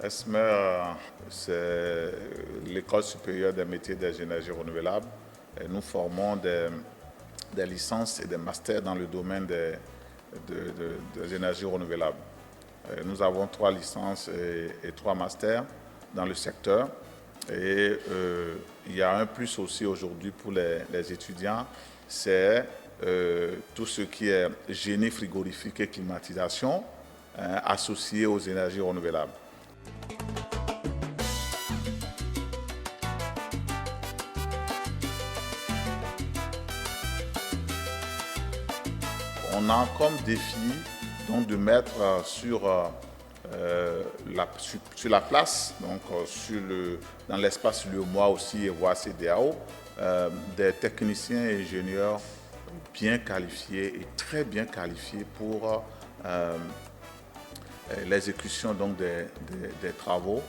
ESMER, c'est l'École supérieure des métiers des énergies renouvelables. Et nous formons des licences et des masters dans le domaine des énergies renouvelables. Nous avons 3 licences et 3 masters dans le secteur. Et il y a un plus aussi aujourd'hui pour les étudiants, c'est tout ce qui est génie frigorifique et climatisation associé aux énergies renouvelables. On a comme défi donc, de mettre sur la place, donc dans l'espace Lyomois aussi et voire CEDEAO, des techniciens et ingénieurs bien qualifiés et très bien qualifiés pour l'exécution donc des travaux.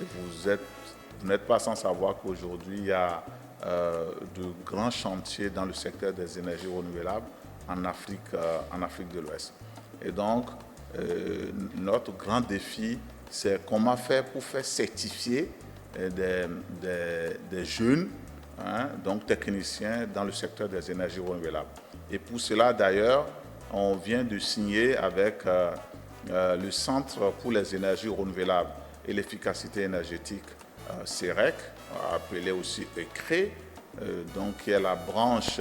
Et vous n'êtes pas sans savoir qu'aujourd'hui, il y a de grands chantiers dans le secteur des énergies renouvelables en Afrique de l'Ouest. Et donc, notre grand défi, c'est comment faire pour faire certifier des jeunes donc techniciens dans le secteur des énergies renouvelables. Et pour cela, d'ailleurs, on vient de signer avec le Centre pour les énergies renouvelables et l'efficacité énergétique, CEREC, appelé aussi ECRE, donc qui est la branche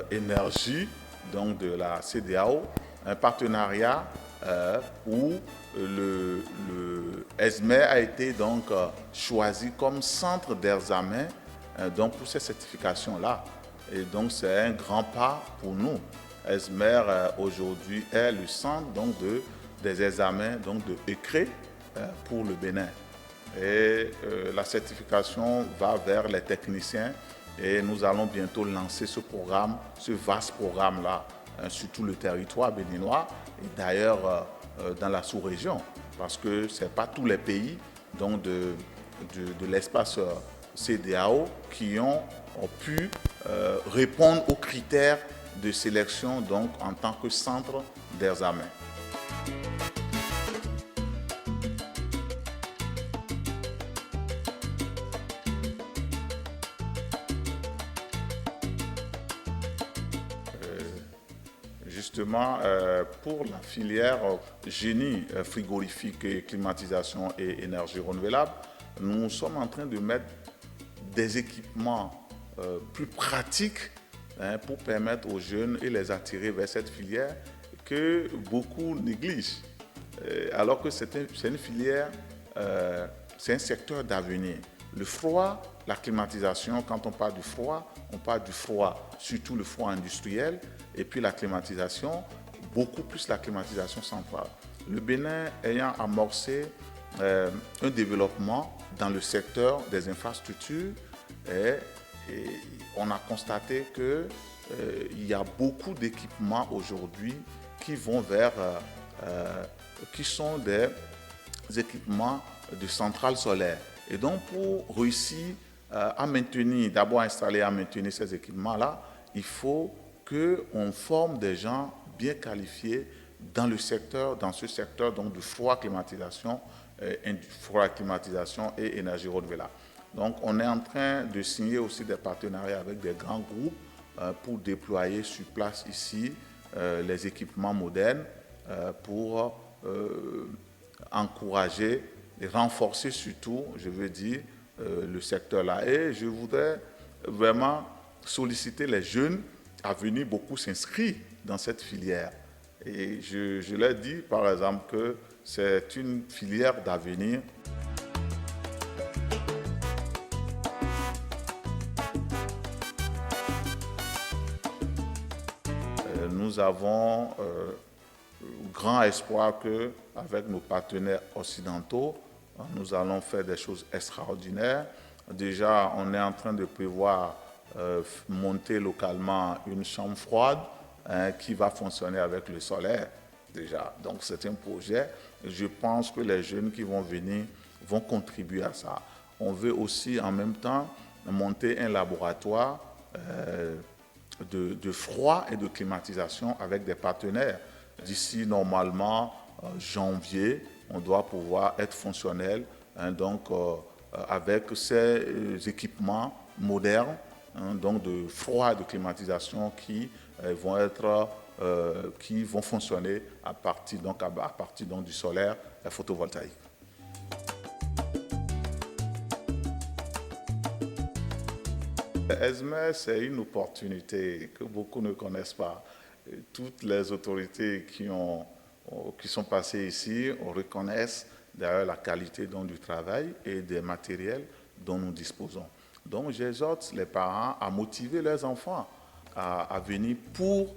énergie donc de la CEDEAO, un partenariat où le ESMER a été donc choisi comme centre d'examen donc pour ces certifications-là. Et donc c'est un grand pas pour nous. ESMER aujourd'hui est le centre donc des examens donc de ECRE pour le Bénin. Et la certification va vers les techniciens et nous allons bientôt lancer ce programme, ce vaste programme-là, sur tout le territoire béninois et d'ailleurs dans la sous-région, parce que ce n'est pas tous les pays donc de l'espace CEDEAO qui ont pu répondre aux critères de sélection donc, en tant que centre d'examen. Justement, pour la filière génie frigorifique, climatisation et énergie renouvelable, nous sommes en train de mettre des équipements plus pratiques pour permettre aux jeunes et les attirer vers cette filière que beaucoup négligent. Alors que c'est une filière, c'est un secteur d'avenir. Le froid, la climatisation, quand on parle du froid, surtout le froid industriel, et puis la climatisation, beaucoup plus la climatisation centrale. Le Bénin ayant amorcé un développement dans le secteur des infrastructures, et on a constaté qu'il y a beaucoup d'équipements aujourd'hui qui vont vers, qui sont des équipements de centrales solaires. Et donc pour réussir à maintenir, d'abord installer et à maintenir ces équipements-là, il faut qu'on forme des gens bien qualifiés dans ce secteur donc de froid climatisation et énergie renouvelable. Donc on est en train de signer aussi des partenariats avec des grands groupes pour déployer sur place ici les équipements modernes pour encourager et renforcer surtout, je veux dire, le secteur-là. Et je voudrais vraiment solliciter les jeunes à venir beaucoup s'inscrire dans cette filière. Et je leur dis, par exemple, que c'est une filière d'avenir. Nous avons grand espoir qu'avec nos partenaires occidentaux, nous allons faire des choses extraordinaires. Déjà, on est en train de prévoir monter localement une chambre froide qui va fonctionner avec le solaire déjà. Donc c'est un projet. Je pense que les jeunes qui vont venir vont contribuer à ça. On veut aussi en même temps monter un laboratoire de froid et de climatisation avec des partenaires. D'ici normalement janvier, on doit pouvoir être fonctionnel, hein, donc avec ces équipements modernes, hein, donc de froid, de climatisation qui vont fonctionner à partir donc du solaire photovoltaïque. ESME, c'est une opportunité que beaucoup ne connaissent pas. Toutes les autorités qui sont passées ici reconnaissent d'ailleurs la qualité donc, du travail et des matériels dont nous disposons. Donc j'exhorte les parents à motiver leurs enfants à venir pour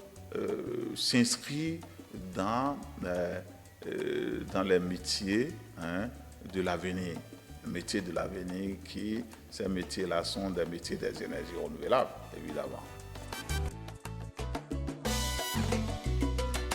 s'inscrire dans les métiers, hein, de l'avenir. Métiers de l'avenir ces métiers-là sont des métiers des énergies renouvelables, évidemment.